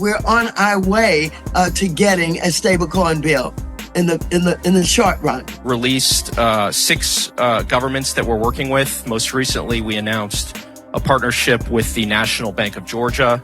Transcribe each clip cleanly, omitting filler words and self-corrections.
we're on our way to getting a stablecoin bill in the short run. Released 6 governments that we're working with. Most recently, we announced a partnership with the National Bank of Georgia.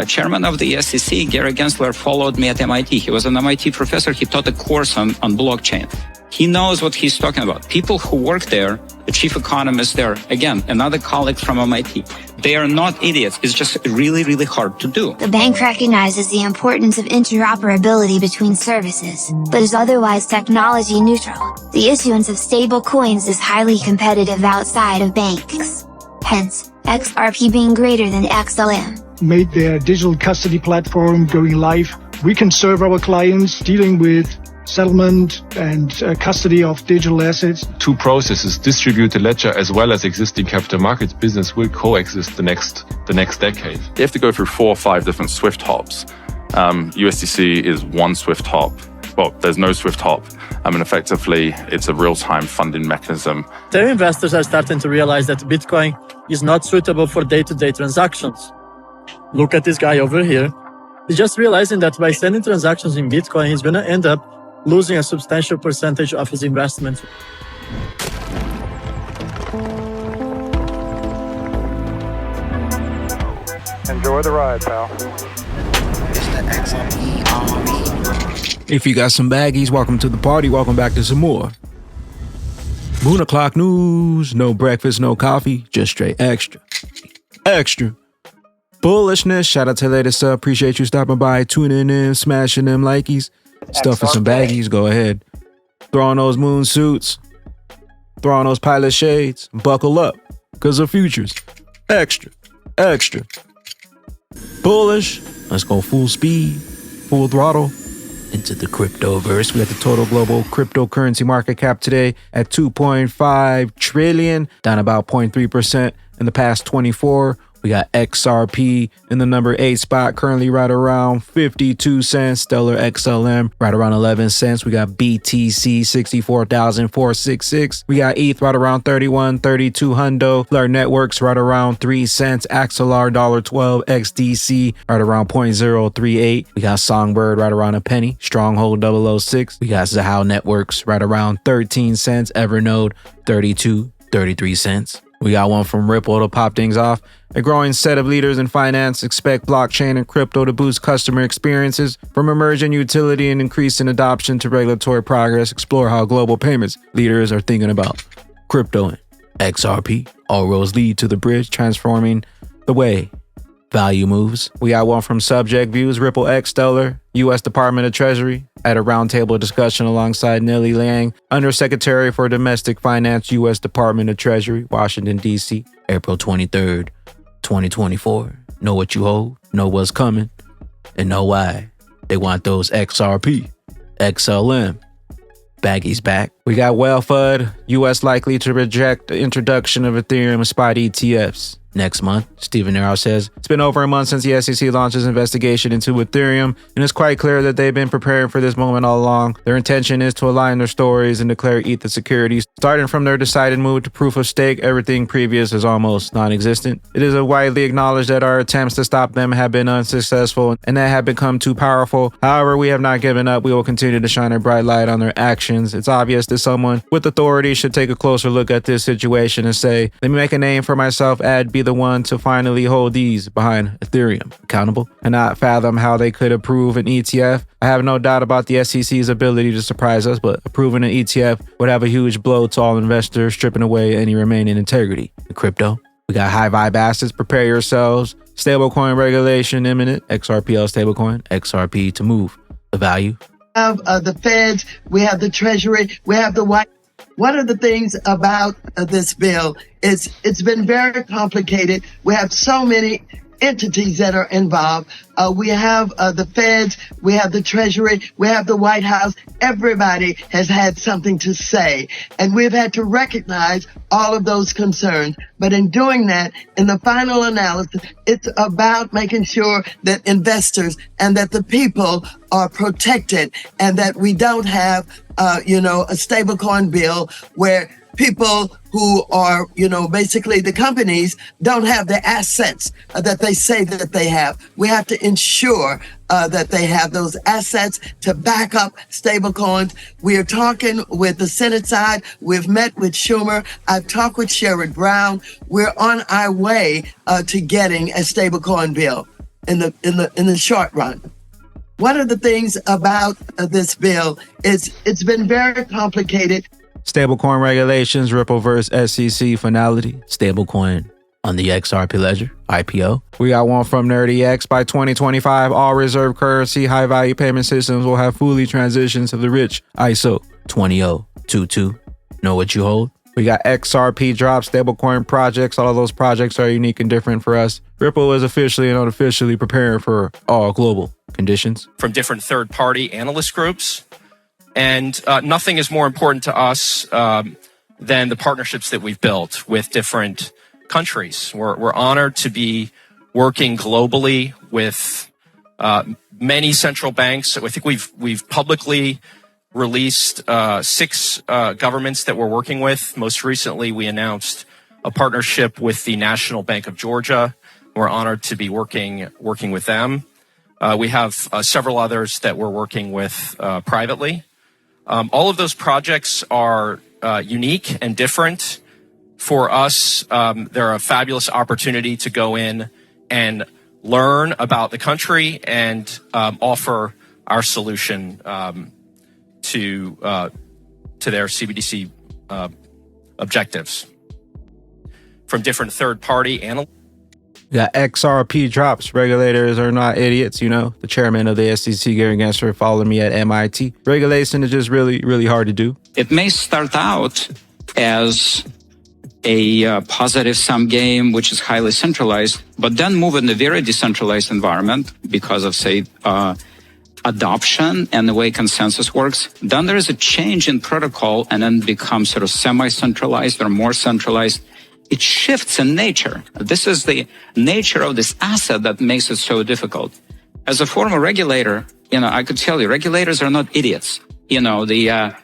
Chairman of the SEC, Gary Gensler, followed me at MIT. He was an MIT professor. He taught a course on blockchain. He knows what he's talking about. People who work there, the chief economist there, again, another colleague from MIT, they are not idiots. It's just really, really hard to do. The bank recognizes the importance of interoperability between services, but is otherwise technology neutral. The issuance of stable coins is highly competitive outside of banks. Hence, XRP being greater than XLM. Made their digital custody platform going live. We can serve our clients dealing with settlement and custody of digital assets. 2 processes, distributed ledger as well as existing capital markets business, will coexist the next decade. You have to go through 4 or 5 different Swift hops. USDC is one Swift hop. Well, there's no Swift hop. And effectively, it's a real-time funding mechanism. Their investors are starting to realize that Bitcoin is not suitable for day-to-day transactions. Look at this guy over here. He's just realizing that by sending transactions in Bitcoin, he's going to end up losing a substantial percentage of his investment. Enjoy the ride, pal. It's the XRP Army. If you got some baggies, welcome to the party. Welcome back to some more Moon O'Clock News. No breakfast, no coffee, just straight extra. Extra. Bullishness. Shout out to the latest sub. Appreciate you stopping by, tuning in, smashing them likies. Stuffing some baggies, go ahead. Throw on those moon suits. Throw on those pilot shades. Buckle up, because the future's extra, extra. Bullish. Let's go full speed, full throttle into the cryptoverse. We got the total global cryptocurrency market cap today at 2.5 trillion, down about 0.3% in the past 24. We got XRP in the number 8 spot, currently right around 52 cents. Stellar XLM right around 11 cents. We got BTC 64,466. We got ETH right around 31, 32 hundo. Flare Networks right around 3 cents. Axelar $1.12. XDC right around 0.038. We got Songbird right around a penny. Stronghold 006. We got Zahao Networks right around 13 cents. Evernode 32, 33 cents. We got one from Ripple to pop things off. A growing set of leaders in finance expect blockchain and crypto to boost customer experiences, from emerging utility and increasing adoption to regulatory progress. Explore how global payments leaders are thinking about crypto and XRP. All roads lead to the bridge, transforming the way value moves. We got one from Subject Views. Ripple X Stellar, U.S. Department of Treasury, at a roundtable discussion alongside Nellie Liang, Undersecretary for Domestic Finance, U.S. Department of Treasury, Washington, D.C., April 23rd, 2024. Know what you hold, know what's coming, and know why. They want those XRP, XLM. Baggy's back. We got WellFud, U.S. likely to reject the introduction of Ethereum spot ETFs next month. Stephen Arrow says, it's been over a month since the SEC launched its investigation into Ethereum, and it's quite clear that they've been preparing for this moment all along. Their intention is to align their stories and declare ETH securities. Starting from their decided move to proof of stake, everything previous is almost non-existent. It is widely acknowledged that our attempts to stop them have been unsuccessful and that have become too powerful. However, we have not given up. We will continue to shine a bright light on their actions. It's obvious that someone with authority should take a closer look at this situation and say, let me make a name for myself, be the one to finally hold these behind Ethereum accountable, and not fathom how they could approve an ETF. I have no doubt about the SEC's ability to surprise us, but approving an ETF would have a huge blow to all investors, stripping away any remaining integrity in crypto. We got high vibe assets. Prepare yourselves. Stablecoin regulation imminent. XRPL stablecoin. XRP to move the value. We have the feds. We have the Treasury. We have the White. One of the things about this bill is it's been very complicated. We have so many entities that are involved. We have the feds, we have the Treasury, we have the White House. Everybody has had something to say, and we've had to recognize all of those concerns. But in doing that, in the final analysis, it's about making sure that investors and that the people are protected, and that we don't have, a stablecoin bill where people who are, basically the companies don't have the assets that they say that they have. We have to ensure that they have those assets to back up stablecoins. We are talking with the Senate side. We've met with Schumer. I've talked with Sherrod Brown. We're on our way to getting a stablecoin bill in the short run. One of the things about this bill is it's been very complicated. Stablecoin regulations, Ripple versus SEC finality, stablecoin on the XRP ledger, IPO. We got one from NerdyX. By 2025, all reserve currency, high-value payment systems will have fully transitioned to the rich ISO 20022. Know what you hold? We got XRP drop stablecoin projects. All of those projects are unique and different for us. Ripple is officially and unofficially preparing for all global conditions. From different third-party analyst groups. And nothing is more important to us than the partnerships that we've built with different countries. We're honored to be working globally with many central banks. I think we've publicly released 6 governments that we're working with. Most recently, we announced a partnership with the National Bank of Georgia. We're honored to be working with them. We have several others that we're working with privately. All of those projects are unique and different. For us, they're a fabulous opportunity to go in and learn about the country and offer our solution to their CBDC objectives. From different third-party analysts. Got XRP drops. Regulators are not idiots, you know. The chairman of the SEC, Gary Gensler, followed me at MIT. Regulation is just really, really hard to do. It may start out as a positive sum game, which is highly centralized, but then move in a very decentralized environment because of, say, adoption and the way consensus works. Then there is a change in protocol and then becomes sort of semi-centralized or more centralized. It shifts in nature. This is the nature of this asset that makes it so difficult. As a former regulator, I could tell you, regulators are not idiots. The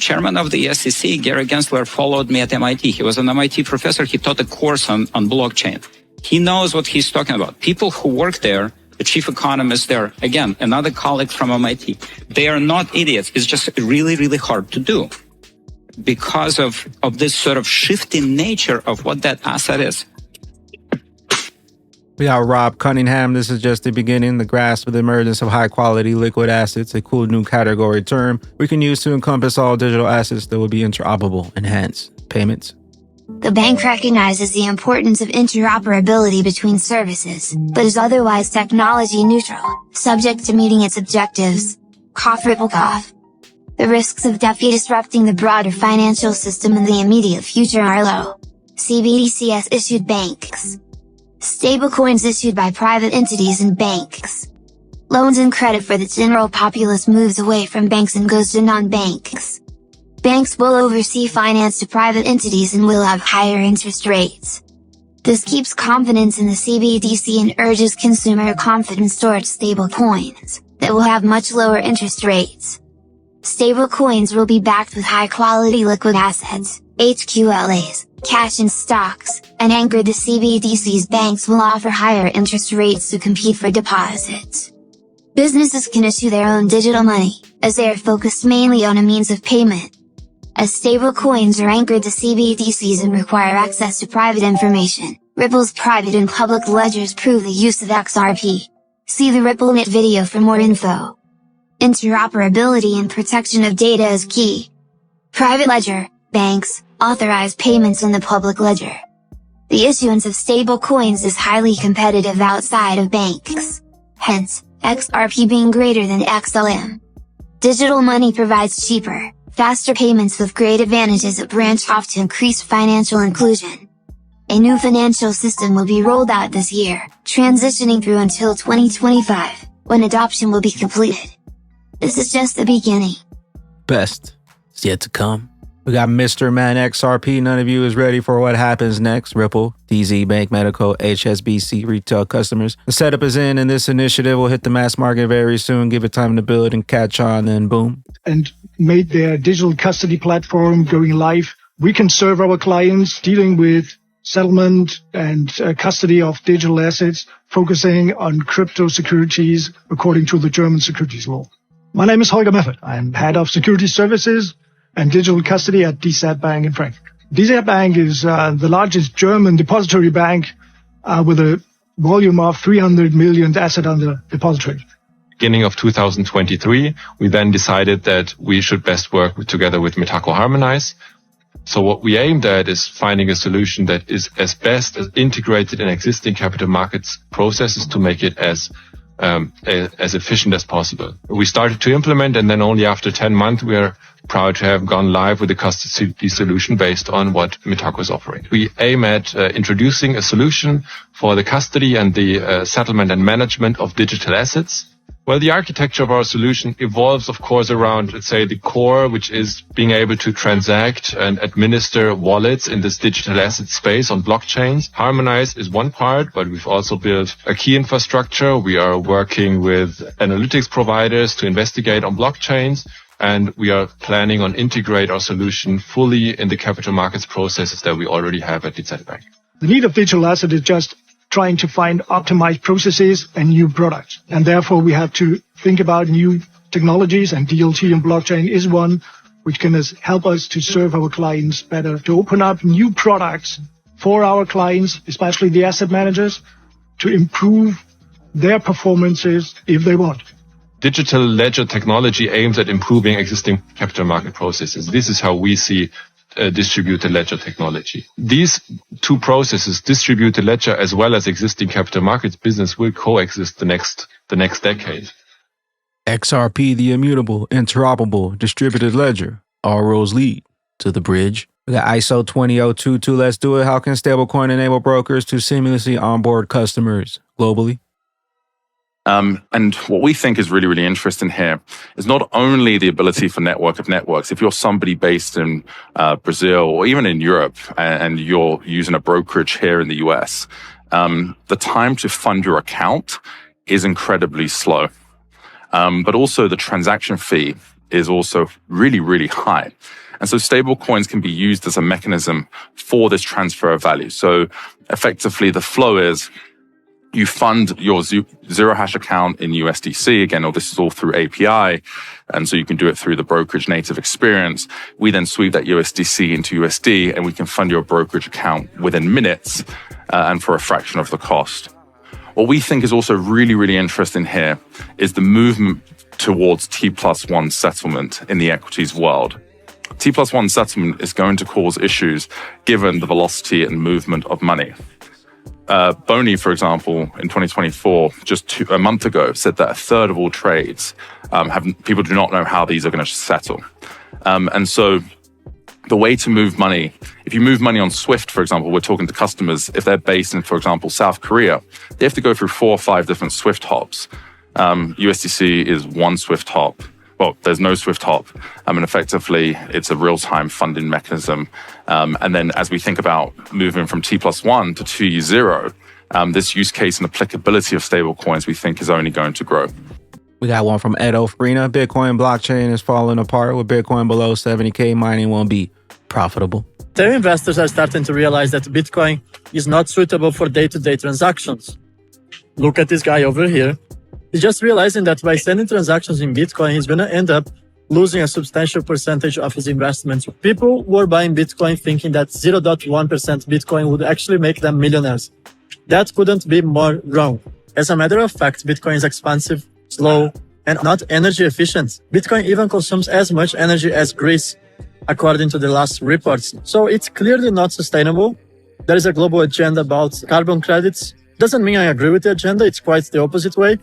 chairman of the SEC, Gary Gensler, followed me at MIT. He was an MIT professor. He taught a course on blockchain. He knows what he's talking about. People who work there, the chief economist there, again, another colleague from MIT, they are not idiots. It's just really, really hard to do because of this sort of shifting nature of what that asset is. We got Rob Cunningham. This is just the beginning. The grasp of the emergence of high-quality liquid assets, a cool new category term we can use to encompass all digital assets that will be interoperable, enhance payments. The bank recognizes the importance of interoperability between services, but is otherwise technology neutral, subject to meeting its objectives. Cough ripple cough. The risks of DeFi disrupting the broader financial system in the immediate future are low. CBDCs issued banks. Stablecoins issued by private entities and banks. Loans and credit for the general populace moves away from banks and goes to non-banks. Banks will oversee finance to private entities and will have higher interest rates. This keeps confidence in the CBDC and urges consumer confidence towards stablecoins that will have much lower interest rates. Stablecoins will be backed with high-quality liquid assets, HQLAs, cash and stocks, and anchored the CBDC's banks will offer higher interest rates to compete for deposits. Businesses can issue their own digital money, as they are focused mainly on a means of payment. As stablecoins are anchored to CBDCs and require access to private information, Ripple's private and public ledgers prove the use of XRP. See the RippleNet video for more info. Interoperability and protection of data is key. Private ledger, banks, authorize payments in the public ledger. The issuance of stablecoins is highly competitive outside of banks. Hence, XRP being greater than XLM. Digital money provides cheaper, faster payments with great advantages that branch off to increase financial inclusion. A new financial system will be rolled out this year, transitioning through until 2025, when adoption will be completed. This is just the beginning. Best is yet to come. We got Mr. Man XRP. None of you is ready for what happens next. Ripple, DZ, Bank, Medical, HSBC, retail customers. The setup is in, and this initiative will hit the mass market very soon. Give it time to build and catch on, then boom. And made their digital custody platform going live. We can serve our clients dealing with settlement and custody of digital assets, focusing on crypto securities according to the German securities law. My name is Holger Meffert. I'm head of security services and digital custody at DZ Bank in Frankfurt. DZ Bank is the largest German depository bank with a volume of 300 million asset under depository. Beginning of 2023, we then decided that we should best work together with Metaco Harmonize. So what we aimed at is finding a solution that is as best as integrated in existing capital markets processes to make it as efficient as possible. We started to implement, and then only after 10 months, we are proud to have gone live with a custody solution based on what Metaco is offering. We aim at introducing a solution for the custody and the settlement and management of digital assets. Well, the architecture of our solution evolves, of course, around, let's say, the core, which is being able to transact and administer wallets in this digital asset space on blockchains. Harmonize is one part, but we've also built a key infrastructure. We are working with analytics providers to investigate on blockchains, and we are planning on integrate our solution fully in the capital markets processes that we already have at DZ Bank. The need of digital asset is just trying to find optimized processes and new products. And therefore, we have to think about new technologies, and DLT and blockchain is one which can help us to serve our clients better, to open up new products for our clients, especially the asset managers, to improve their performances if they want. Digital ledger technology aims at improving existing capital market processes. This is how we see distributed ledger technology. These two processes, distributed ledger as well as existing capital markets business, will coexist the next decade. XRP, the immutable, interoperable, distributed ledger. All roads lead to the bridge. We got ISO 20022. Let's do it. How can stablecoin enable brokers to seamlessly onboard customers globally? And what we think is really, really interesting here is not only the ability for network of networks. If you're somebody based in Brazil or even in Europe and you're using a brokerage here in the US, the time to fund your account is incredibly slow. But also the transaction fee is also really, really high. And so stable coins can be used as a mechanism for this transfer of value. So effectively the flow is, you fund your zero hash account in USDC. Again, this is all through API. And so you can do it through the brokerage native experience. We then sweep that USDC into USD, and we can fund your brokerage account within minutes and for a fraction of the cost. What we think is also really, really interesting here is the movement towards T+1 settlement in the equities world. T+1 settlement is going to cause issues given the velocity and movement of money. Boney, for example, in 2024, just a month ago, said that a third of all trades people do not know how these are going to settle. And so the way to move money, if you move money on Swift, for example, we're talking to customers, if they're based in, for example, South Korea, they have to go through 4 or 5 different Swift hops. USDC is one Swift hop. Well, there's no Swift hop. And effectively, it's a real-time funding mechanism. And then as we think about moving from T+1 to 2U0, this use case and applicability of stablecoins we think is only going to grow. We got one from Edo Farina. Bitcoin blockchain is falling apart. With Bitcoin below 70K, mining won't be profitable. Their investors are starting to realize that Bitcoin is not suitable for day-to-day transactions. Look at this guy over here. He's just realizing that by sending transactions in Bitcoin, he's going to end up losing a substantial percentage of his investments. People were buying Bitcoin thinking that 0.1% Bitcoin would actually make them millionaires. That couldn't be more wrong. As a matter of fact, Bitcoin is expensive, slow, and not energy efficient. Bitcoin even consumes as much energy as Greece, according to the last reports. So it's clearly not sustainable. There is a global agenda about carbon credits. Doesn't mean I agree with the agenda. It's quite the opposite way.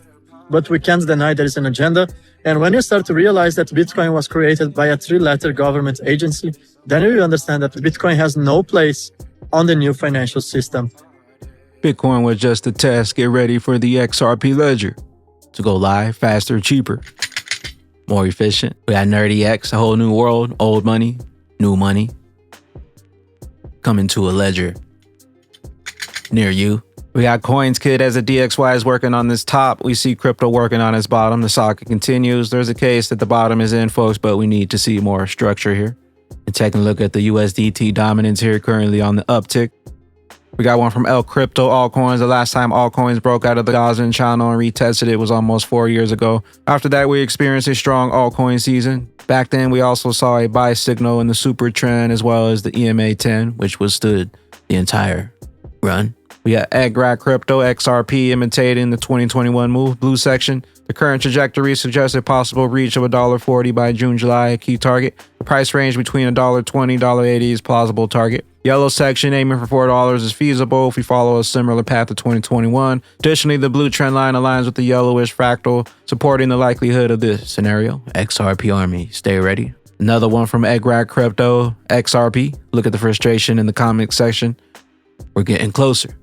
But we can't deny there is an agenda. And when you start to realize that Bitcoin was created by a 3-letter government agency, then you understand that Bitcoin has no place on the new financial system. Bitcoin was just a test. Get ready for the XRP ledger to go live faster, cheaper, more efficient. We got Nerdy X, a whole new world, old money, new money, coming to a ledger near you. We got CoinsKid as a DXY is working on this top. We see crypto working on its bottom. The saga continues. There's a case that the bottom is in, folks, but we need to see more structure here. And taking a look at the USDT dominance here, currently on the uptick. We got one from El Crypto Altcoins. The last time altcoins broke out of the Gaussian channel and retested it was almost 4 years ago. After that, we experienced a strong altcoin season. Back then, we also saw a buy signal in the super trend as well as the EMA 10, which withstood the entire run. We got Egrat Crypto XRP imitating the 2021 move, blue section. The current trajectory suggests a possible reach of $1.40 by June-July, a key target. The price range between $1.20 and $1.80 is plausible target. Yellow section aiming for $4 is feasible if we follow a similar path to 2021. Additionally, the blue trend line aligns with the yellowish fractal, supporting the likelihood of this scenario. XRP Army, stay ready. Another one from Egrat Crypto XRP. Look at the frustration in the comment section. We're getting closer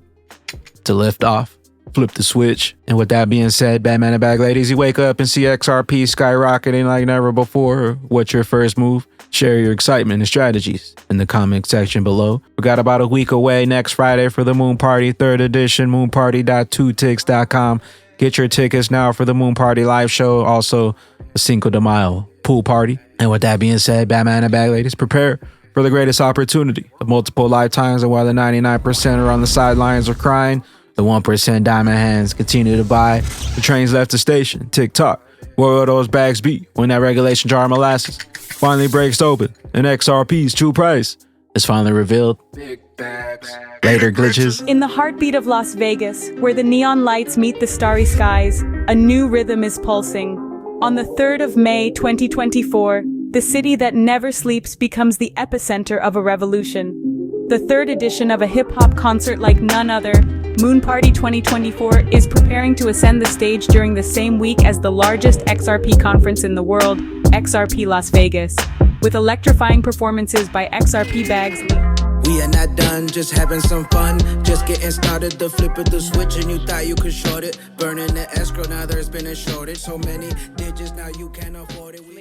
to lift off. Flip the switch. And with that being said, Batman and Bag Ladies, you wake up and see XRP skyrocketing like never before. What's your first move? Share your excitement and strategies in the comment section below. We got about a week away next Friday for the Moon Party 3rd edition, moonparty.2tix.com. Get your tickets now for the Moon Party live show, also a Cinco de Mayo pool party. And with that being said, Batman and Bag Ladies, prepare for the greatest opportunity of multiple lifetimes. And while the 99% are on the sidelines or crying, the 1% diamond hands continue to buy. The train's left the station. Tick-tock. Where will those bags be when that regulation jar of molasses finally breaks open and XRP's true price is finally revealed? Big bags. Later glitches. In the heartbeat of Las Vegas, where the neon lights meet the starry skies, a new rhythm is pulsing. On the 3rd of May, 2024, the city that never sleeps becomes the epicenter of a revolution. The 3rd edition of a hip-hop concert like none other, Moon Party 2024, is preparing to ascend the stage during the same week as the largest XRP conference in the world, XRP Las Vegas, with electrifying performances by XRP bags. We are not done, just having some fun. Just getting started, the flip of the switch, and you thought you could short it. Burning the escrow, now there's been a shortage. So many digits, now you can't afford it.